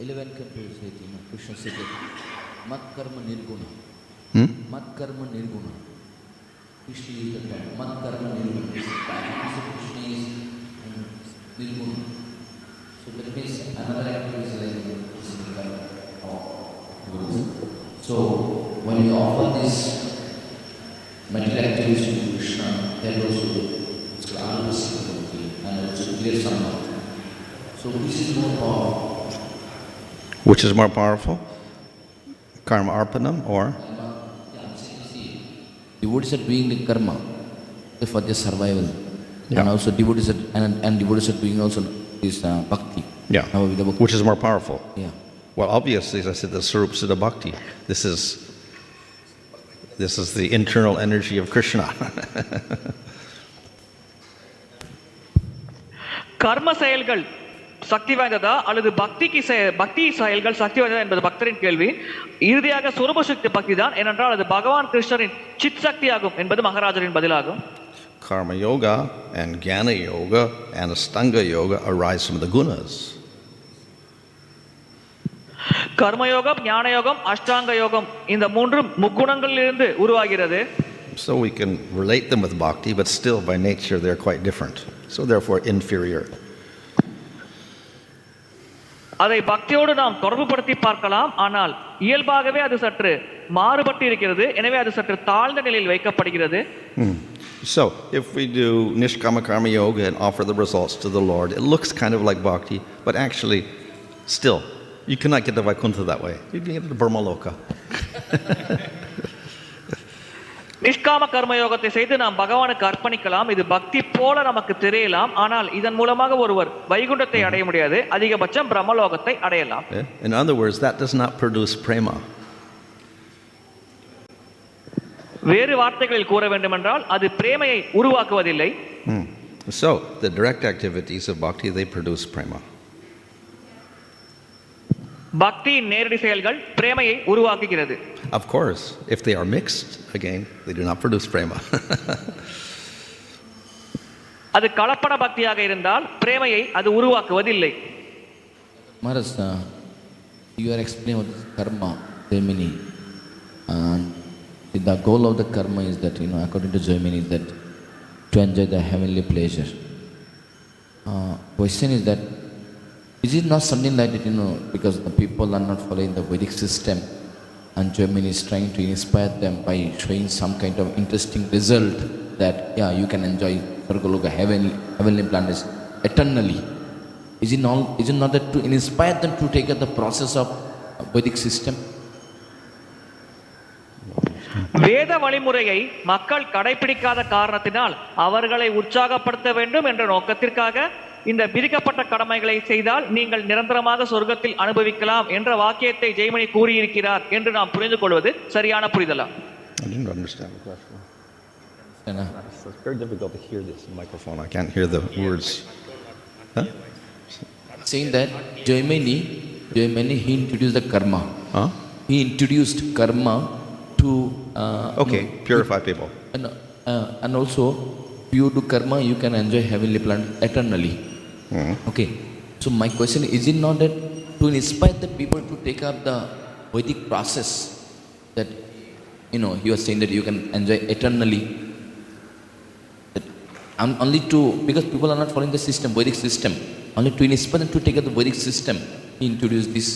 Eleven countries say, Krishna said, "Mat karma nirguna." Mat karma nirguna. Krishna is the term. Mat karma nirguna. Krishna is nirguna. So that means another activity is like so when you offer this material activities to Krishna, that also it's all and also clear Sangha. So which is more powerful? Which is more powerful? Karma arpanam or? Devotees are doing the karma for their survival. Yeah. And also devotees are, and devotees are doing also this bhakti. Yeah. Which is more powerful? Yeah. Well, obviously, as I said, the Svarupa Siddha Bhakti. This is the internal energy of Krishna. கர்ம செயல்கள் சக்தி வாய்ந்ததா அல்லது பக்தி செயல்கள் சக்தி வாய்ந்ததா என்பது பக்தரின் கேள்வி. இறுதியாக சுரூப சக்தி பக்தி தான், ஏனென்றால் அது பகவான் கிருஷ்ணரின் சித் சக்தியாகும் என்பது மகாராஜரின் பதிலாகும். Karma yoga and jnana yoga and astanga yoga arise from the gunas. கர்மயோகம், ஞான யோகம், அஷ்டாங்க யோகம் இந்த மூன்றும் முக்குணங்களிலிருந்து உருவாகிறது. So we can relate them with bhakti, but still by nature they're quite different. So therefore inferior. அதை பக்தியோடு நாம் தொடர்புபடுத்தி பார்க்கலாம், ஆனால் இயல்பாகவே அது சற்று மாறுபட்டு இருக்கிறது. எனவே அது சற்று தாழ்ந்த நிலையில் வைக்கப்படுகிறது. So if we do nishkama karma yoga and offer the results to the Lord, it looks kind of like bhakti, but actually still you cannot get to Vaikuntha that way. You can get to Brahmaloka. நிஷ்காம கர்மயோகத்தை செய்து நாம் பகவானுக்கு அர்ப்பணிக்கலாம். இது பக்தி போல நமக்கு தெரியலாம், ஆனால் இதன் மூலமாக ஒருவர் வைகுண்டத்தை அடைய முடியாது. அதிகபட்சம் பிரம்மலோகத்தை அடையலாம். In other words, that does not produce prema. வேறு வார்த்தைகளில் கூற வேண்டுமென்றால் அது பிரேமையை உருவாக்குவதில்லை. So the direct activities of bhakti, they produce prema. பக்தியின் நேரடி செயல்கள் பிரேமையை உருவாக்குகிறது. Of course, if they are mixed, again, they do not produce prema. அது கலப்பட பக்தியாக இருந்தால் பிரேமையை அது உருவாக்குவதில்லை. Maharaj, you are explaining about karma, Jaimini, and the goal of the karma is that, according to Jaimini, is that to enjoy the heavenly pleasure. Question is that, is it not something like that, because the people are not following the Vedic system, and Jaimini is trying to inspire them by showing some kind of interesting result that, you can enjoy Sargaloka, heavenly planets eternally. Is it not that to inspire them to take up the process of Vedic system? வேத வழிமுறையை மக்கள் கடைபிடிக்காத காரணத்தினால் அவர்களை உற்சாகப்படுத்த வேண்டும் என்ற நோக்கத்திற்காக இந்த விதிக்கப்பட்ட கடமைகளை செய்தால் நீங்கள் நிரந்தரமாக சொர்க்கத்தில் அனுபவிக்கலாம் என்ற வாக்கியத்தை ஜெய்மணி கூறியிருக்கிறார் என்று நாம் புரிந்து கொள்வது சரியான புரிதலா? I didn't understand the question. And, It's very difficult to hear this microphone. I can't hear the words. Huh? saying that Jaimini, he introduced the karma. Huh? He introduced karma to Okay, purify people. and also if you do karma, you can enjoy heavenly planet eternally. Okay. So my question is it not that to inspire the people to take up the Vedic process, that you are saying that you can enjoy eternally, that only to, because people are not following the system, Vedic system, only to inspire them to take up the Vedic system, he introduced this.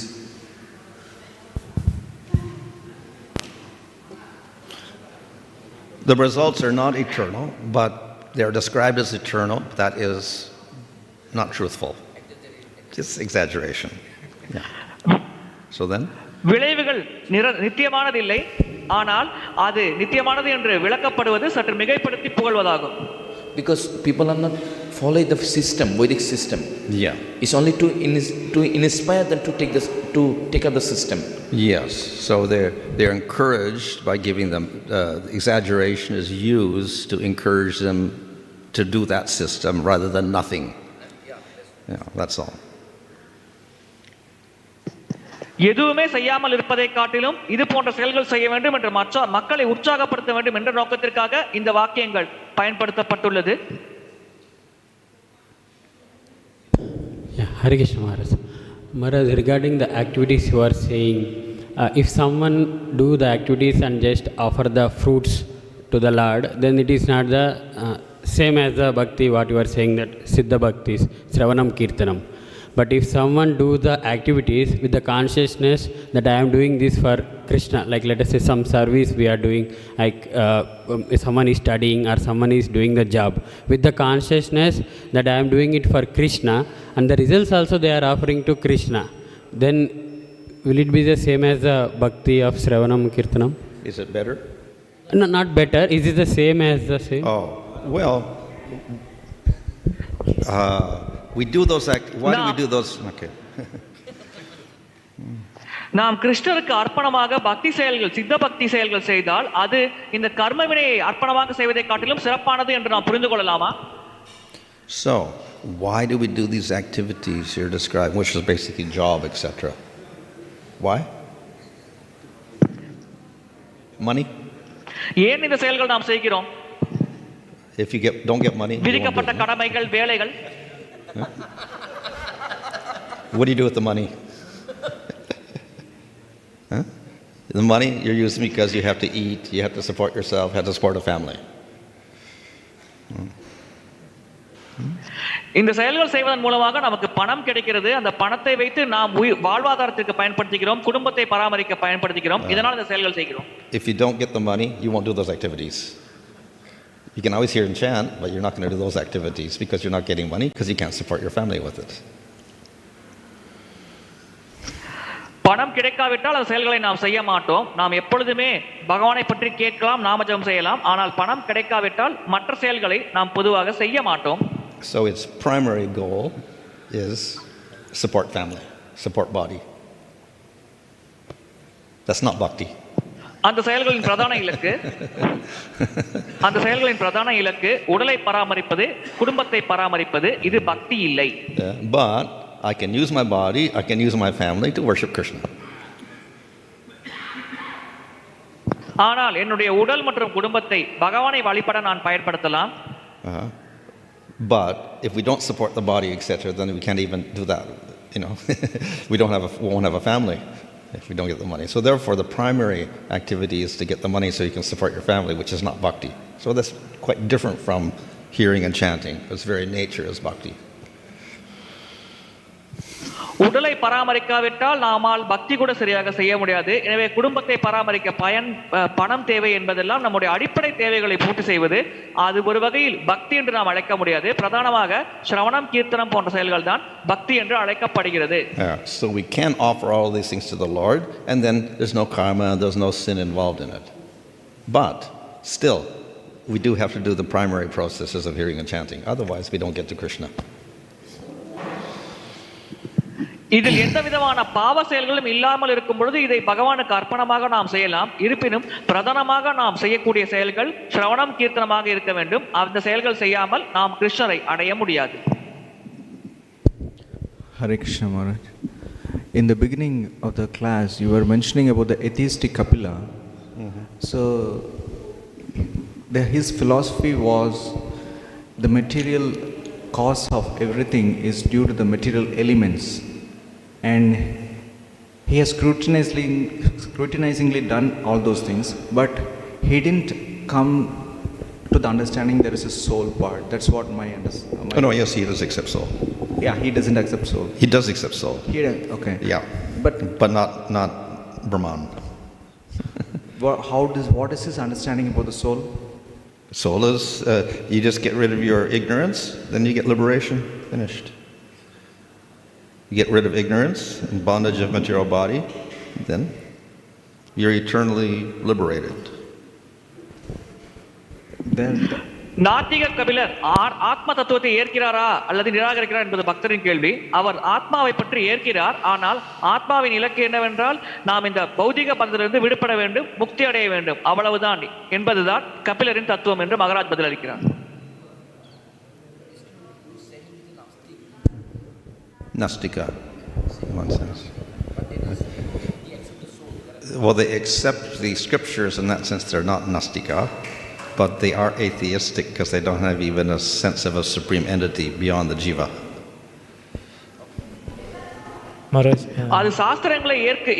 The results are not eternal, but they are described as eternal. That is not truthful. Just exaggeration. Yeah. So then? விளைவுகள் நித்தியமானதில்லை, ஆனால் அது நித்தியமானது என்று விளக்கப்படுவது சற்று மிகைப்படுத்தி புகழ்வதாகும். Because people are not following the system, Vedic system. Yeah. It's only to inspire them to take up the system. Yes. So they're encouraged by giving them exaggeration is used to encourage them to do that system rather than nothing. Yeah, that's all. எதுவுமே செய்யாமல் இருப்பதை காட்டிலும் இது போன்ற செயல்கள் செய்ய வேண்டும் என்று மக்களை உற்சாகப்படுத்த வேண்டும் என்ற நோக்கத்திற்காக இந்த வாக்கியங்கள் பயன்படுத்தப்பட்டுள்ளது. Hare Krishna Maharaj. Maharaj, regarding the activities you are saying, if someone do the activities and just offer the fruits to the Lord, then it is not the same as the bhakti what you are saying, that Siddha Bhaktis, Sravanam Kirtanam. But if someone do the activities with the consciousness that I am doing this for Krishna, like let us say some service we are doing, like someone is studying or someone is doing the job, with the consciousness that I am doing it for Krishna, and the results also they are offering to Krishna, then will it be the same as the bhakti of Sravanam Kirtanam? Is it better? No, not better. Is it the same as the same? Oh, well, we do those why do we do those? Okay. நாம் கிருஷ்ணருக்கு அர்ப்பணமாக பக்தி செயல்கள், சித்த பக்தி செயல்கள் செய்தால் அது இந்த கர்ம வினையை அர்ப்பணமாக செய்வதை காட்டிலும் சிறப்பானது என்று நாம் புரிந்து கொள்ளலாமா? So, why do we do these activities here described, which is basically job, etc.? Why? Money? ஏன் இந்த செயல்கள் நாம் செய்கிறோம்? If you don't get money, விதிக்கப்பட்ட கடமைகள், வேலைகள். What do you do with the money? Huh? The money you're using because you have to eat, you have to support yourself, you have to support a family. இந்த செயல்கள் செய்வதன் மூலமாக நமக்கு பணம் கிடைக்கிறது. அந்த பணத்தை வைத்து நாம் வாழ்வாதாரத்திற்கு பயன்படுத்துகிறோம், குடும்பத்தை பராமரிக்க பயன்படுத்துகிறோம். இதனால் இந்த செயல்கள் செய்கிறோம். If you don't get the money, you won't do those activities. You can always hear and chant, but you're not going to do those activities because you're not getting money, because you can't support your family with it. பணம் கிடைக்காவிட்டால் அந்த செயல்களை நாம் செய்ய மாட்டோம். நாம் எப்பொழுதுமே பகவானை பற்றி கேட்கலாம், நாமஜபம் செய்யலாம். ஆனால் பணம் கிடைக்காவிட்டால் மற்ற செயல்களை நாம் பொதுவாக செய்ய மாட்டோம். So its primary goal is support family, support body. That's not bhakti. அந்த செயல்களின் பிரதான இலக்கு உடலை பராமரிப்பது, குடும்பத்தை பராமரிப்பது. இது பக்தி இல்லை. But I can use my body, I can use my family to worship Krishna. ஆனால் என்னுடைய உடல் மற்றும் குடும்பத்தை பகவானை வழிபட நான் பயன்படுத்தலாம். But if we don't support the body, etc., then we can't even do that. We won't have a family if we don't get the money. So therefore, the primary activity is to get the money so you can support your family, which is not bhakti. So that's quite different from hearing and chanting. Its very nature is bhakti. உடலை பராமரிக்காவிட்டால் நாமால் பக்தி கூட சரியாக செய்ய முடியாது. எனவே குடும்பத்தை பராமரிக்க பணம் தேவை என்பதெல்லாம் நம்முடைய அடிப்படை தேவைகளை பூர்த்தி செய்வது. அது ஒரு வகையில் பக்தி என்று நாம் அழைக்க முடியாது. பிரதானமாக ஸ்ரவணம், கீர்த்தனம் போன்ற செயல்கள் தான் பக்தி என்று அழைக்கப்படுகிறது. So we can offer all these things to the Lord, and then there's no karma, there's no sin involved in it. But still, we do have to do the primary processes of hearing and chanting. Otherwise, we don't get to Krishna. இதில் எந்த விதமான பாவ செயல்களும் இல்லாமல் இருக்கும் பொழுது இதை பகவானுக்கு அர்ப்பணமாக நாம் செய்யலாம். இருப்பினும் பிரதானமாக நாம் செய்யக்கூடிய செயல்கள் ஸ்ரவணம் கீர்த்தனமாக இருக்க வேண்டும். அந்த செயல்கள் செய்யாமல் நாம் கிருஷ்ணரை அடைய முடியாது. Hare Krishna Maharaj. In the beginning of the class, you were mentioning about the atheistic Kapila. So, his philosophy was the material cause of everything is due to the material elements. And he has scrutinizingly done all those things, but he didn't come to the understanding there is a soul part. That's what my understanding. Oh, no, yes, he does accept soul. Yeah, he doesn't accept soul. He does accept soul. Okay. Yeah, but not Brahman. What is his understanding about the soul? Soul is you just get rid of your ignorance, then you get liberation. Finished. You get rid of ignorance and bondage of material body, then you're eternally liberated. Then நாத்திக கபிலர் ஆத்ம தத்துவத்தை ஏற்கிறாரா அல்லது நிராகரிக்கிறார் என்பது பக்தரின் கேள்வி. அவர் ஆத்மாவை பற்றி ஏற்கிறார். ஆனால் ஆத்மாவின் இலக்கு என்னவென்றால் நாம் இந்த பௌதிக பந்தத்திலிருந்து விடுபட வேண்டும், முக்தி அடைய வேண்டும், அவ்வளவுதான் என்பதுதான் கபிலரின் தத்துவம் என்று Maharaj பதிலளிக்கிறார். Nastika, in one sense. Well, they accept the scriptures in that sense. They're not Nastika, but they are atheistic because they don't have even a sense of a supreme entity beyond the jiva. அது சாஸ்திரங்களை ஏற்று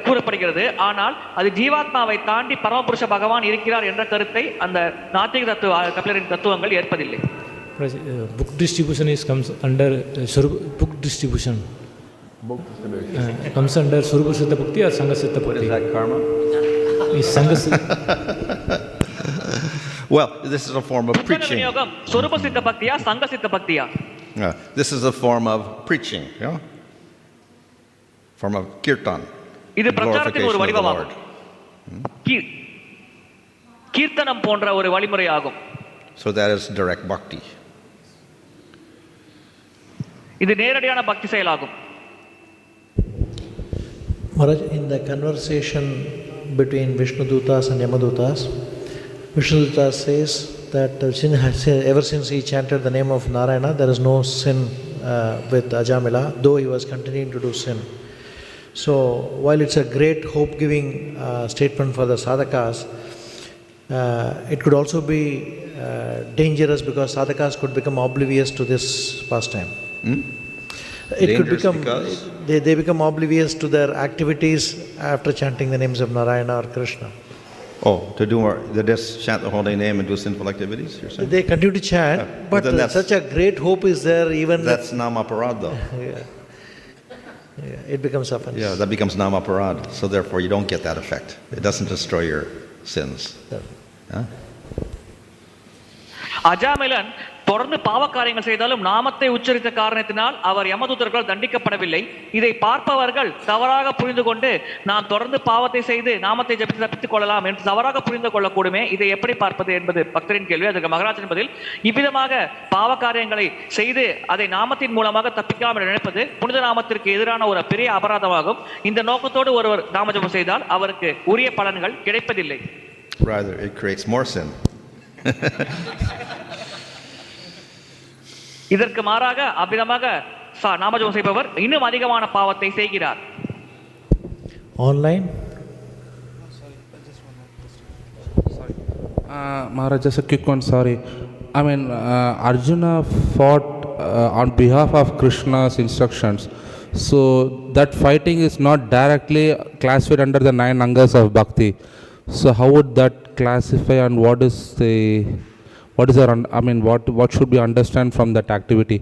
கூறப்படுகிறது. ஆனால் அது ஜீவாத்மாவை தாண்டி பரமபுருஷ பகவான் இருக்கிறார் என்ற கருத்தை அந்த நாத்திக தத்துவ கபிலரின் தத்துவங்கள் ஏற்பதில்லை. Book distribution comes under book distribution. Comes under Svarupa Siddha Bhakti or Sanga Siddha Bhakti. What is that, karma? Is Sanga Well, this is a form of preaching. Svarupa Siddha Bhaktiya, Sanga Siddha Bhaktiya. This is a form of preaching, yeah? Form of kirtan. இது பிரச்சாரத்தின் ஒரு வடிவமாகும். கீர்த்தனம் போன்ற ஒரு வழிமுறையாகும். So that is direct bhakti. இது நேரடியான பக்தி செயலாகும். Maharaj, in the conversation between Vishnu Dutas and Yamadutas, Vishnu Dutas says that ever since he chanted the name of Nārāyaṇa, there is no sin with Ajamila, though he was continuing to do sin. So, while it's a great hope-giving statement for the sadhakas, it could also be dangerous because sadhakas could become oblivious to this pastime. It could become they become oblivious to their activities after chanting the names of Nārāyaṇa or Krishna. Oh, to do more, they just chant the holy name and do sinful activities, you're saying? They continue to chant, but such a great hope is there even... That's namaparad though. Yeah, it becomes offense. Yeah, that becomes namaparad. So therefore you don't get that effect. It doesn't destroy your sins. Huh? அஜாமிலன் தொடர்ந்து பாவக்காரியங்கள் செய்தாலும் நாமத்தை உச்சரித்த காரணத்தினால் அவர் யமதூதர்களால் தண்டிக்கப்படவில்லை. இதை பார்ப்பவர்கள் தவறாக புரிந்து கொண்டு நாம் தொடர்ந்து பாவத்தை செய்து நாமத்தை ஜபித்து தப்பித்துக் கொள்ளலாம் என்று தவறாக புரிந்து கொள்ளக்கூடுமே. இதை எப்படி பார்ப்பது என்பது பக்தரின் கேள்வி. அதற்கு மகாராஜின் பதில், இவ்விதமாக பாவக்காரியங்களை செய்து அதை நாமத்தின் மூலமாக தப்பிக்கலாம் என்று நினைப்பது புனித நாமத்திற்கு எதிரான ஒரு பெரிய அபராதமாகும். இந்த நோக்கத்தோடு ஒருவர் நாமஜபம் செய்தால் அவருக்கு உரிய பலன்கள் கிடைப்பதில்லை. Rather, it creates more sin. இதற்கு மாறாக அவ்விதமாக நாமஜபம் செய்பவர் இன்னும் அதிகமான பாவத்தை செய்கிறார். Online? Maharaj, just a quick one, sorry. I mean, Arjuna fought on behalf of Krishna's instructions. So that fighting is not directly classified under the 9 angas of bhakti. So how would that classify, and what is what should we understand from that activity?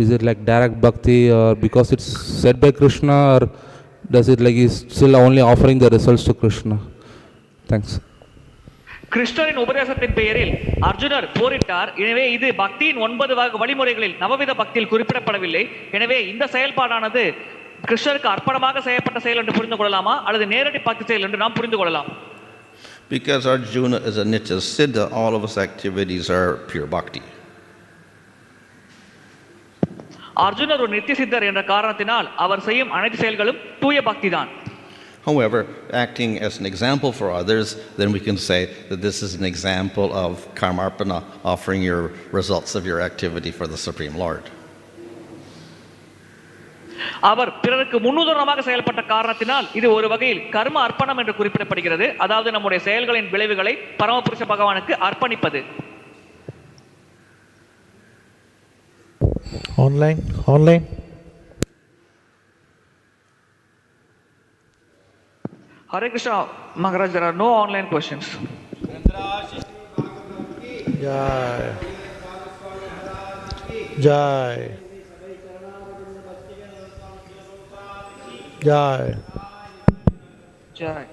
Is it like direct bhakti, or because it's said by Krishna, or does it like he's still only offering the results to Krishna? Thanks. கிருஷ்ணரின் உபதேசத்தின் பெயரில் அர்ஜுனர் போரிட்டார். எனவே இது பக்தியின் 9 வழிமுறைகளில் நவவித பக்தியில் குறிப்பிடப்படவில்லை. எனவே இந்த செயல்பாடானது கிருஷ்ணருக்கு அர்ப்பணமாக செய்யப்பட்ட செயல் என்று புரிந்து கொள்ளலாமா அல்லது நேரடி பக்தி செயல் என்று நாம் புரிந்து கொள்ளலாம்? Because Arjuna is a nitya siddha, all of his activities are pure bhakti. அர்ஜுனர் ஒரு நித்திய சித்தர் என்ற காரணத்தினால் அவர் செய்யும் அனைத்து செயல்களும் தூய பக்தி தான். However, acting as an example for others, then we can say that this is an example of karmarpana, offering your results of your activity for the Supreme Lord. அவர் பிறருக்கு முன்னுதாரணமாக செயல்பட்ட காரணத்தினால் இது ஒரு வகையில் கர்ம அர்ப்பணம் என்று குறிப்பிடப்படுகிறது. அதாவது நம்முடைய செயல்களின் விளைவுகளை பரமபுருஷ பகவானுக்கு அர்ப்பணிப்பது. Online. Hare Krishna, Maharaj, there are no online questions. Jai. Jai.